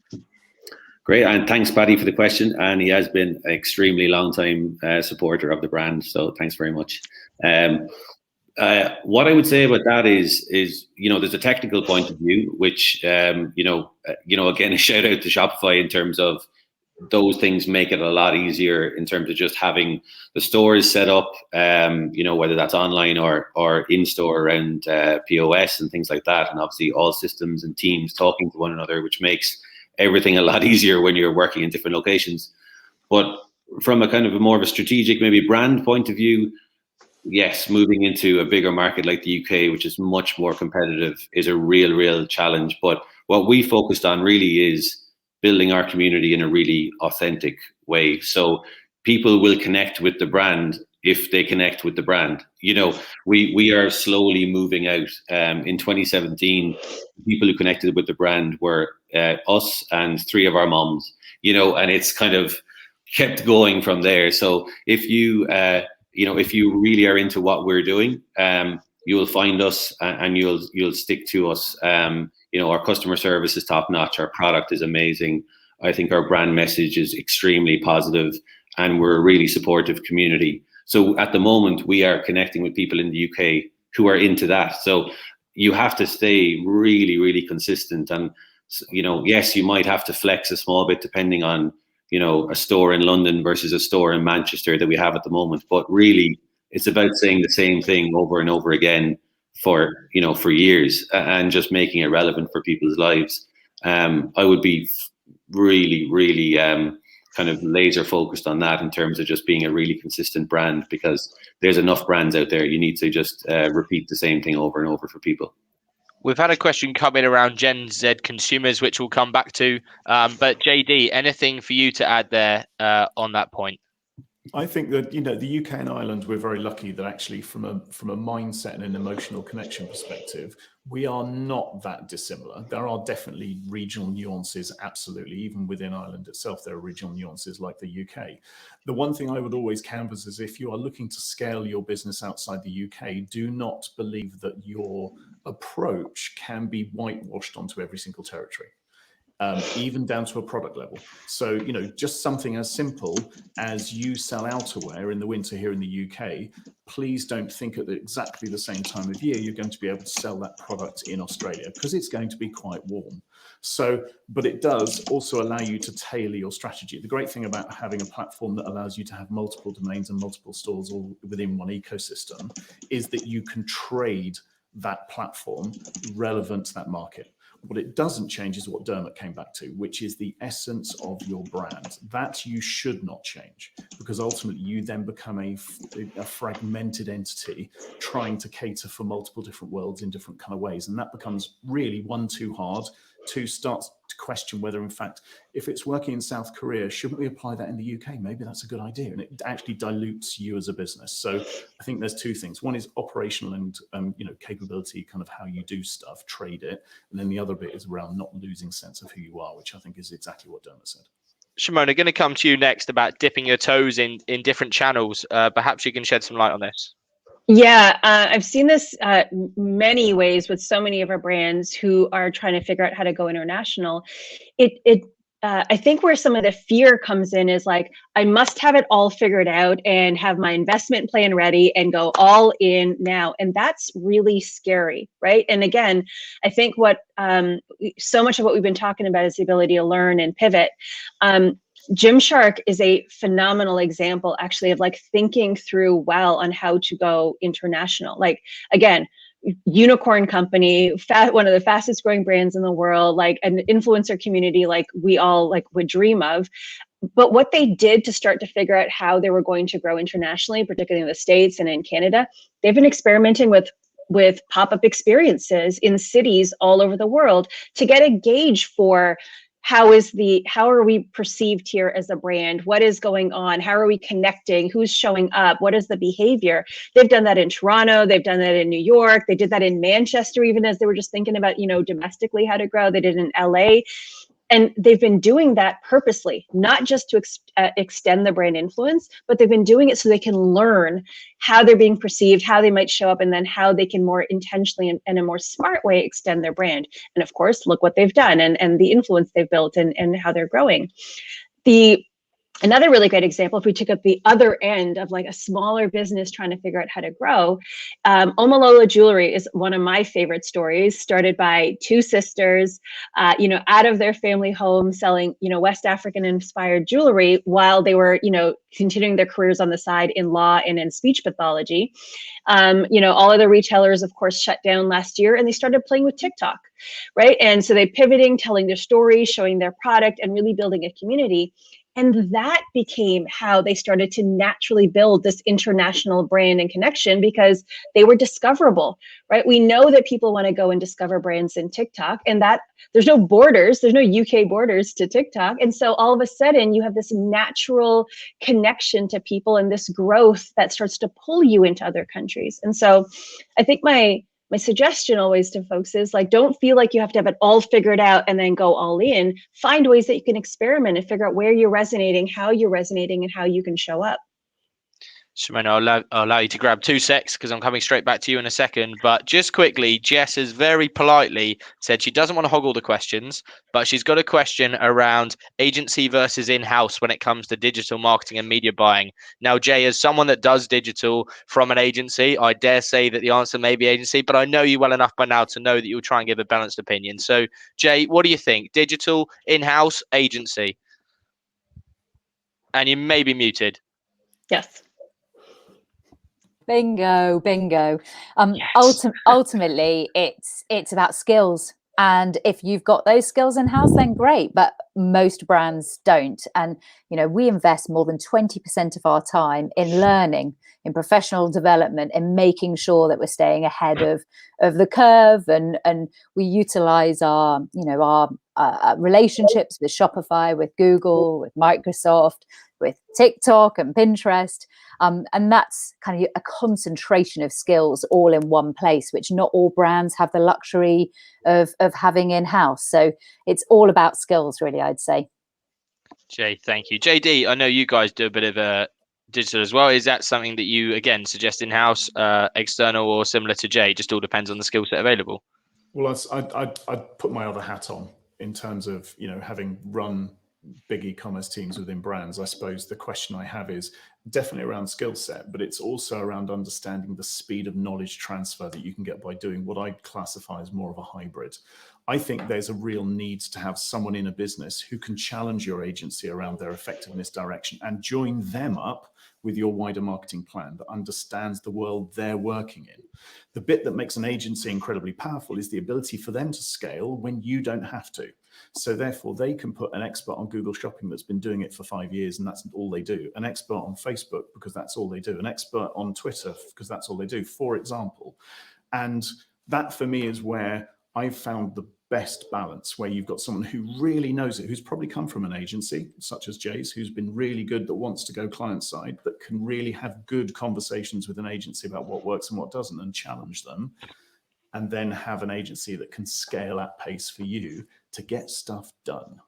Great, and thanks, Paddy, for the question. And he has been an extremely long time supporter of the brand, so thanks very much. What I would say about that is there's a technical point of view, which again, a shout out to Shopify in terms of those things make it a lot easier in terms of just having the stores set up, whether that's online or in store around POS and things like that. And obviously all systems and teams talking to one another, which makes everything a lot easier when you're working in different locations. But from a kind of more of a strategic, maybe brand point of view, yes, moving into a bigger market like the UK, which is much more competitive, is a real challenge. But what we focused on really is building our community in a really authentic way. So people will connect with the brand if they connect with the brand. We are slowly moving out. In 2017, people who connected with the brand were us and 3 of our moms, and it's kind of kept going from there. So if you really are into what we're doing, you will find us and you'll stick to us. Our customer service is top notch. Our product is amazing. I think our brand message is extremely positive, and we're a really supportive community. So at the moment, we are connecting with people in the UK who are into that. So you have to stay really consistent. And, yes, you might have to flex a small bit depending on, a store in London versus a store in Manchester that we have at the moment. But really, it's about saying the same thing over and over again for years, and just making it relevant for people's lives. I would be really kind of laser focused on that in terms of just being a really consistent brand, because there's enough brands out there. You need to just repeat the same thing over and over for people. We've had a question come in around Gen Z consumers, which we'll come back to. But JD, anything for you to add there on that point? I think that the UK and Ireland, we're very lucky that actually from a mindset and an emotional connection perspective, we are not that dissimilar. There are definitely regional nuances, absolutely. Even within Ireland itself, there are regional nuances like the UK. The one thing I would always canvass is, if you are looking to scale your business outside the UK, do not believe that your approach can be whitewashed onto every single territory. Even down to a product level. So, just something as simple as you sell outerwear in the winter here in the UK, please don't think at exactly the same time of year you're going to be able to sell that product in Australia, because it's going to be quite warm. So, but it does also allow you to tailor your strategy. The great thing about having a platform that allows you to have multiple domains and multiple stores all within one ecosystem is that you can trade that platform relevant to that market. What it doesn't change is what Dermot came back to, which is the essence of your brand. That you should not change, because ultimately you then become a fragmented entity trying to cater for multiple different worlds in different kind of ways. And that becomes really, one, too hard, two, starts to question whether, in fact, if it's working in South Korea, shouldn't we apply that in the UK? Maybe that's a good idea. And it actually dilutes you as a business. So I think there's two things. One is operational and capability, kind of how you do stuff, trade it. And then the other bit is around not losing sense of who you are, which I think is exactly what Dermot said. Shimona, going to come to you next about dipping your toes in different channels. Perhaps you can shed some light on this. Yeah, I've seen this many ways with so many of our brands who are trying to figure out how to go international. I think where some of the fear comes in is like, I must have it all figured out and have my investment plan ready and go all in now. And that's really scary, right? And again, I think what so much of what we've been talking about is the ability to learn and pivot. Gymshark is a phenomenal example, actually, of like thinking through well on how to go international. Like, again, unicorn company, one of the fastest growing brands in the world, like an influencer community like we all like would dream of. But what they did to start to figure out how they were going to grow internationally, particularly in the States and in Canada, they've been experimenting with pop-up experiences in cities all over the world to get a gauge for how are we perceived here as a brand? What is going on? How are we connecting? Who's showing up? What is the behavior? They've done that in Toronto. They've done that in New York. They did that in Manchester, even as they were just thinking about, domestically how to grow. They did it in LA. And they've been doing that purposely, not just to extend the brand influence, but they've been doing it so they can learn how they're being perceived, how they might show up, and then how they can more intentionally and in a more smart way extend their brand. And of course, look what they've done and the influence they've built and how they're growing. Another really great example, if we took up the other end of like a smaller business trying to figure out how to grow, Omalola Jewelry is one of my favorite stories, started by two sisters, out of their family home selling, West African inspired jewelry while they were, continuing their careers on the side in law and in speech pathology. All other retailers, of course, shut down last year, and they started playing with TikTok, right? And so they pivoting, telling their stories, showing their product, and really building a community. And that became how they started to naturally build this international brand and connection, because they were discoverable, right? We know that people want to go and discover brands in TikTok, and that there's no borders, there's no UK borders to TikTok. And so all of a sudden you have this natural connection to people and this growth that starts to pull you into other countries. And so I think my suggestion always to folks is like, don't feel like you have to have it all figured out and then go all in. Find ways that you can experiment and figure out where you're resonating, how you're resonating, and how you can show up. Shemona, I'll allow you to grab 2 secs because I'm coming straight back to you in a second. But just quickly, Jess has very politely said she doesn't want to hog all the questions, but she's got a question around agency versus in-house when it comes to digital marketing and media buying. Now, Jay, as someone that does digital from an agency, I dare say that the answer may be agency, but I know you well enough by now to know that you'll try and give a balanced opinion. So, Jay, what do you think? Digital, in-house, agency? And you may be muted. Yes. Bingo. Yes. Ultimately, it's about skills. And if you've got those skills in-house, then great. But most brands don't. And, we invest more than 20% of our time in learning, in professional development, and making sure that we're staying ahead of the curve. And we utilize our relationships with Shopify, with Google, with Microsoft, with TikTok and Pinterest. And that's kind of a concentration of skills all in one place, which not all brands have the luxury of having in-house. So it's all about skills, really, I'd say. Jay, thank you. JD, I know you guys do a bit of digital as well. Is that something that you, again, suggest in-house, external, or similar to Jay? Just all depends on the skill set available. Well, I'd put my other hat on in terms of, having run big e-commerce teams within brands. I suppose the question I have is definitely around skill set, but it's also around understanding the speed of knowledge transfer that you can get by doing what I classify as more of a hybrid. I think there's a real need to have someone in a business who can challenge your agency around their effectiveness direction and join them up with your wider marketing plan that understands the world they're working in. The bit that makes an agency incredibly powerful is the ability for them to scale when you don't have to. So therefore, they can put an expert on Google Shopping that's been doing it for 5 years and that's all they do, an expert on Facebook because that's all they do, an expert on Twitter because that's all they do, for example. And that for me is where I've found the best balance, where you've got someone who really knows it, who's probably come from an agency such as Jay's, who's been really good, that wants to go client side, that can really have good conversations with an agency about what works and what doesn't and challenge them, and then have an agency that can scale at pace for you to get stuff done.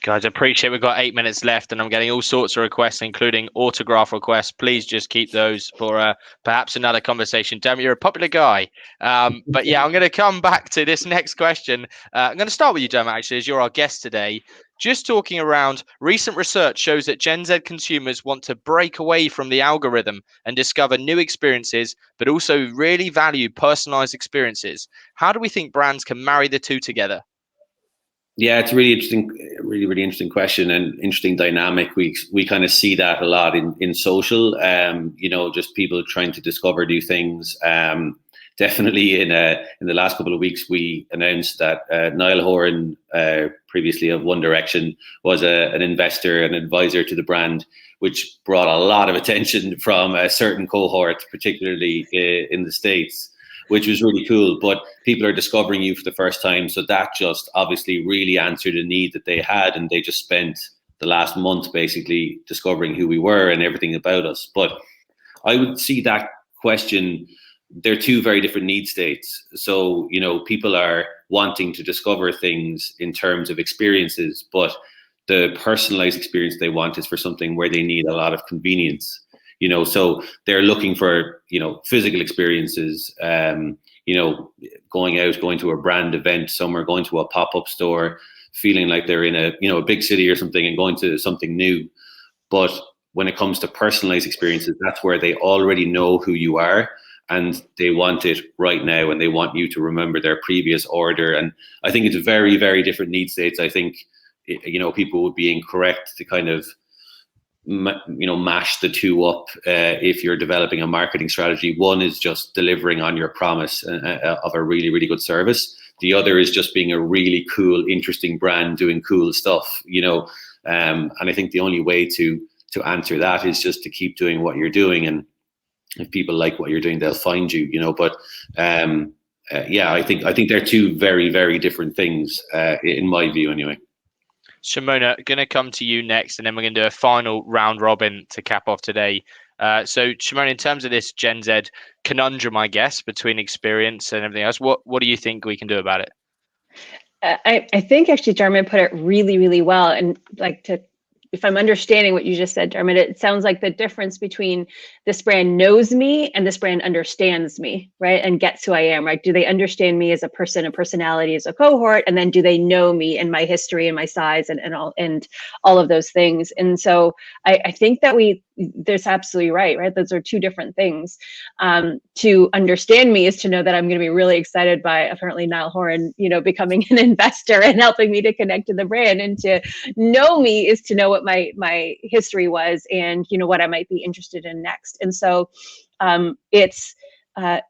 Guys, I appreciate we've got 8 minutes left and I'm getting all sorts of requests, including autograph requests. Please just keep those for perhaps another conversation. Damn, you're a popular guy. But yeah, I'm going to come back to this next question. I'm going to start with you, Dermot, actually, as you're our guest today. Just talking around, recent research shows that Gen Z consumers want to break away from the algorithm and discover new experiences, but also really value personalized experiences. How do we think brands can marry the two together? Yeah, it's a really interesting question and interesting dynamic. We kind of see that a lot in social, just people trying to discover new things. Definitely in the last couple of weeks, we announced that Niall Horan, previously of One Direction, was an investor and advisor to the brand, which brought a lot of attention from a certain cohort, particularly in the States, which was really cool. But people are discovering you for the first time. So that just obviously really answered a need that they had. And they just spent the last month basically discovering who we were and everything about us. But I would see that question, they're two very different need states. So, people are wanting to discover things in terms of experiences, but the personalized experience they want is for something where they need a lot of convenience. So they're looking for, physical experiences, going out, going to a brand event somewhere, going to a pop-up store. feeling like they're in a big city or something and going to something new. But when it comes to personalized experiences, that's where they already know who you are and they want it right now, and they want you to remember their previous order. And I think it's very, very different need states. I think, people would be incorrect to kind of, mash the two up if you're developing a marketing strategy. One is just delivering on your promise of a really, really good service. The other is just being a really cool, interesting brand doing cool stuff, and I think the only way to answer that is just to keep doing what you're doing. And if people like what you're doing, they'll find you, but I think they're two very, very different things in my view anyway. Shimona, going to come to you next, and then we're going to do a final round robin to cap off today. So Shimona, in terms of this Gen Z conundrum, I guess, between experience and everything else, what do you think we can do about it? I think actually Dermot put it really, really well. And if I'm understanding what you just said, Dermot, it sounds like the difference between this brand knows me and this brand understands me, right? And gets who I am, right? Do they understand me as a person, a personality, as a cohort? And then do they know me and my history and my size and all of those things? And so I think that there's absolutely right? Those are two different things. To understand me is to know that I'm going to be really excited by apparently Niall Horan, becoming an investor and helping me to connect to the brand. And to know me is to know what my history was and, what I might be interested in next. And so it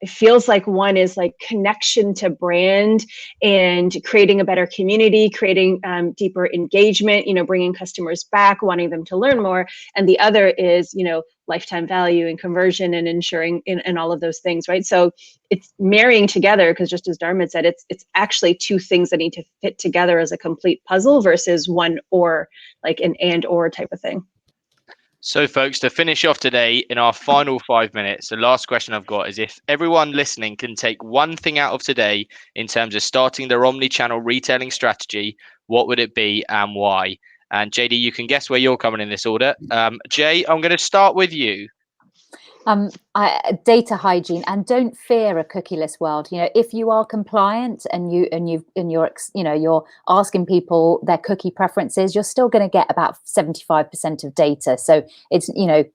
feels like one is like connection to brand and creating a better community, creating deeper engagement, bringing customers back, wanting them to learn more. And the other is, lifetime value and conversion and ensuring and all of those things, right? So it's marrying together, because just as Darmid said, it's actually two things that need to fit together as a complete puzzle versus one or, like an and or type of thing. So folks, to finish off today in our final 5 minutes, the last question I've got is, if everyone listening can take one thing out of today in terms of starting their omni-channel retailing strategy, what would it be and why? And JD, you can guess where you're coming in this order. Jay, I'm going to start with you. Data hygiene, and don't fear a cookieless world. If you are compliant and you're asking people their cookie preferences, you're still going to get about 75% of data. So it's,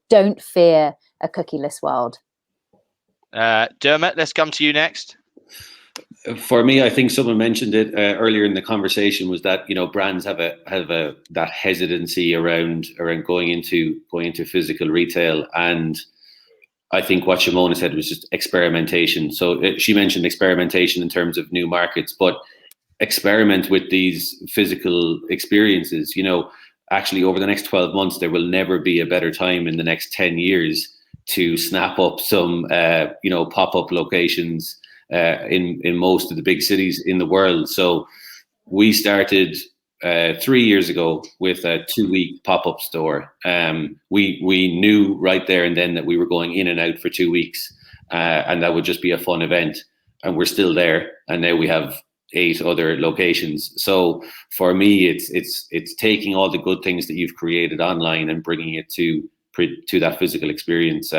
don't fear a cookieless world. Dermot, let's come to you next. For me, I think someone mentioned it earlier in the conversation, was that brands have that hesitancy around going into physical retail. And I think what Shimona said was just experimentation. So she mentioned experimentation in terms of new markets, but experiment with these physical experiences. Actually over the next 12 months, there will never be a better time in the next 10 years to snap up some, pop-up locations in most of the big cities in the world. So we started 3 years ago with a 2-week pop-up store. We knew right there and then that we were going in and out for 2 weeks, and that would just be a fun event. And we're still there, and now we have 8 other locations. So for me, it's taking all the good things that you've created online and bringing it to that physical experience.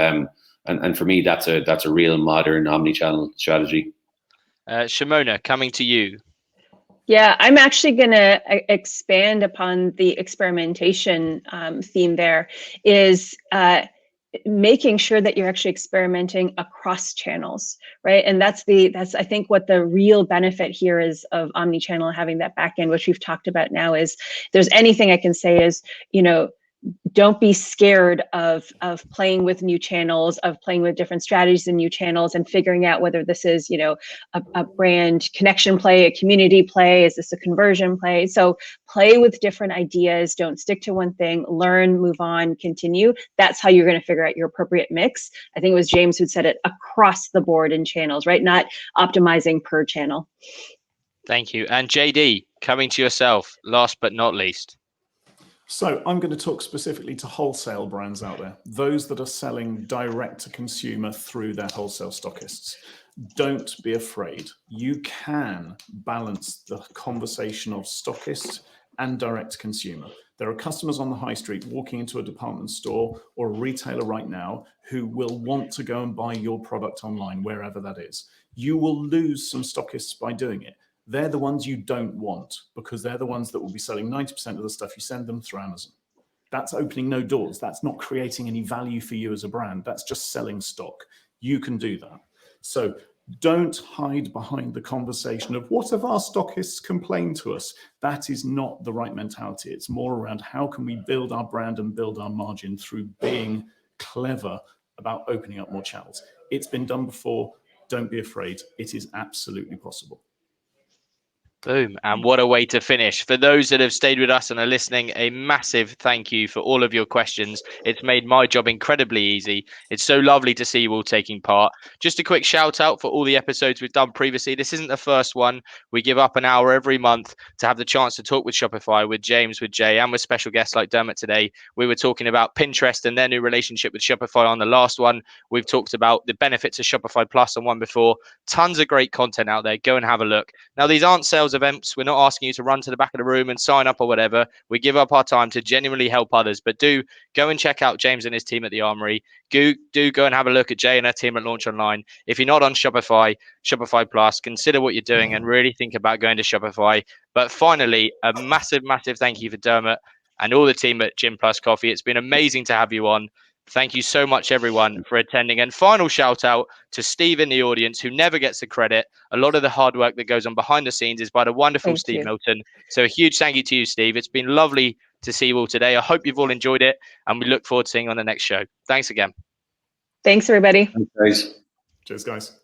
And for me, that's a real modern omni-channel strategy. Shimona, coming to you. Yeah, I'm actually going to expand upon the experimentation theme. There is making sure that you're actually experimenting across channels, right? And that's I think what the real benefit here is of omnichannel, having that back end, which we've talked about now. Is if there's anything I can say is, don't be scared of playing with new channels, of playing with different strategies and new channels, and figuring out whether this is, a brand connection play, a community play, is this a conversion play? So play with different ideas. Don't stick to one thing. Learn, move on, continue. That's how you're going to figure out your appropriate mix. I think it was James who said it, across the board in channels, right? Not optimizing per channel. Thank you. And JD, coming to yourself, last but not least. So I'm going to talk specifically to wholesale brands out there, those that are selling direct to consumer through their wholesale stockists. Don't be afraid. You can balance the conversation of stockist and direct to consumer. There are customers on the high street walking into a department store or a retailer right now who will want to go and buy your product online, wherever that is. You will lose some stockists by doing it. they're the ones you don't want, because they're the ones that will be selling 90% of the stuff you send them through Amazon. That's opening no doors. That's not creating any value for you as a brand. That's just selling stock. You can do that. So don't hide behind the conversation of what if our stockists complain to us. That is not the right mentality. It's more around how can we build our brand and build our margin through being clever about opening up more channels. It's been done before. Don't be afraid. It is absolutely possible. Boom. And what a way to finish. For those that have stayed with us and are listening, a massive thank you for all of your questions. It's made my job incredibly easy. It's so lovely to see you all taking part. Just a quick shout out for all the episodes we've done previously. This isn't the first one. We give up an hour every month to have the chance to talk with Shopify, with James, with Jay, and with special guests like Dermot today. We were talking about Pinterest and their new relationship with Shopify on the last one. We've talked about the benefits of Shopify Plus on one before. Tons of great content out there. Go and have a look. Now, these aren't sales events. We're not asking you to run to the back of the room and sign up or whatever. We give up our time to genuinely help others. But do go and check out James and his team at the Armory. Do go and have a look at Jay and her team at Launch Online. If you're not on Shopify Plus, consider what you're doing and really think about going to Shopify. But finally, a massive, massive thank you for Dermot and all the team at Gym+Coffee. It's been amazing to have you on. Thank you so much, everyone, for attending. And final shout out to Steve in the audience, who never gets the credit. A lot of the hard work that goes on behind the scenes is by the wonderful Thank Steve you. Milton. So a huge thank you to you, Steve. It's been lovely to see you all today. I hope you've all enjoyed it, and we look forward to seeing you on the next show. Thanks again. Thanks, everybody. Thanks, guys. Cheers, guys.